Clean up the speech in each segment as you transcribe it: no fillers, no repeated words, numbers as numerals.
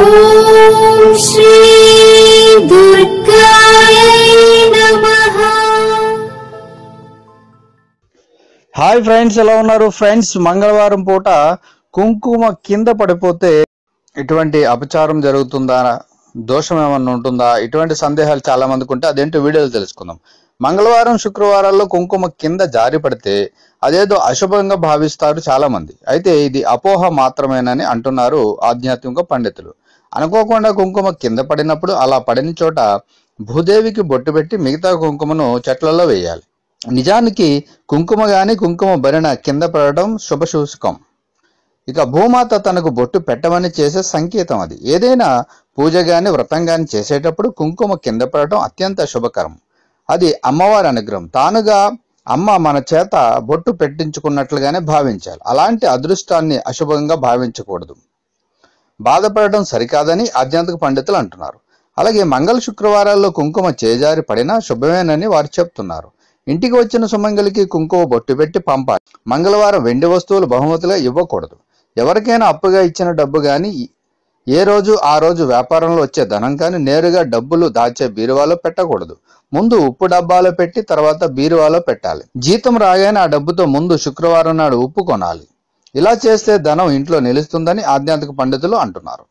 ఓం శ్రీ దుర్గాయ నమః. Hi friends, ఎలా ఉన్నారు ఫ్రెండ్స్? మంగళవారం పూట కుంకుమ కింద పడిపోతే ఇటువంటి అపచారం జరుగుతుందా, దోషం ఏమన్నా ఉంటుందా, ఇటువంటి సందేహాలు చాలా మందికి ఉంటే అదేంటో వీడియోలో తెలుసుకుందాం. మంగళవారం శుక్రవారాల్లో కుంకుమ కింద జారి పడితే అదేదో అశుభంగా భావిస్తారు చాలా మంది. అయితే ఇది అపోహ మాత్రమేనని అంటున్నారు ఆధ్యాత్మిక పండితులు. అనుకోకుండా కుంకుమ కింద పడినప్పుడు అలా పడిన చోట భూదేవికి బొట్టు పెట్టి మిగతా కుంకుమను చెట్లలో వేయాలి. నిజానికి కుంకుమ గాని కుంకుమ భరణ కింద పడడం శుభసూచకం. ఇక భూమాత తనకు బొట్టు పెట్టమని చేసే సంకేతం అది. ఏదైనా పూజ గాని వ్రతం గాని చేసేటప్పుడు కుంకుమ కింద పడటం అత్యంత శుభకరం. అది అమ్మవారి అనుగ్రహం. తానుగా అమ్మ మన చేత బొట్టు పెట్టించుకున్నట్లుగానే భావించాలి. అలాంటి అదృష్టాన్ని అశుభంగా భావించకూడదు. బాధపడటం సరికాదని ఆధ్యాత్మిక పండితులు అంటున్నారు. అలాగే మంగళ శుక్రవారాల్లో కుంకుమ చేజారి పడినా శుభమేనని వారు చెప్తున్నారు. ఇంటికి వచ్చిన సుమంగలికి కుంకుమ బొట్టు పెట్టి పంపాలి. మంగళవారం వెండి వస్తువులు బహుమతిగా ఇవ్వకూడదు. ఎవరికైనా అప్పుగా ఇచ్చిన డబ్బు గాని ఏ రోజు ఆ రోజు వ్యాపారంలో వచ్చే ధనం కానీ నేరుగా డబ్బులు దాచే బీరువాలో పెట్టకూడదు. ముందు ఉప్పు డబ్బాలో పెట్టి తర్వాత బీరువాలో పెట్టాలి. జీతం రాగానే ఆ డబ్బుతో ముందు శుక్రవారం నాడు ఉప్పు కొనాలి. ఇలా చేస్తే ధనం ఇంట్లో నిలుస్తుందని ఆధ్యాత్మిక పండితులు అంటున్నారు.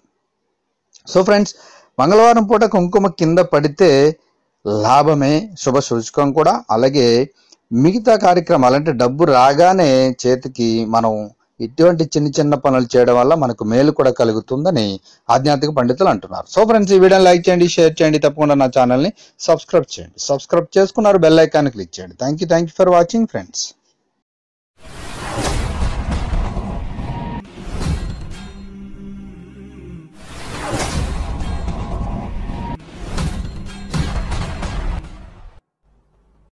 సో ఫ్రెండ్స్, మంగళవారం పూట కుంకుమ కింద పడితే లాభమే, శుభ సూచకం కూడా. అలాగే మిగతా కార్యక్రమాలు అంటే డబ్బు రాగానే చేతికి మనం ఇటువంటి చిన్న చిన్న పనులు చేయడం వల్ల మనకు మేలు కూడా కలుగుతుందని ఆధ్యాత్మిక పండితులు అంటున్నారు. సో ఫ్రెండ్స్, ఈ వీడియోని లైక్ చేయండి, షేర్ చేయండి, తప్పకుండా నా ఛానల్ని సబ్స్క్రైబ్ చేయండి. సబ్స్క్రైబ్ చేసుకున్నారు, బెల్ ఐకాన్ క్లిక్ చేయండి. Thank you for watching friends.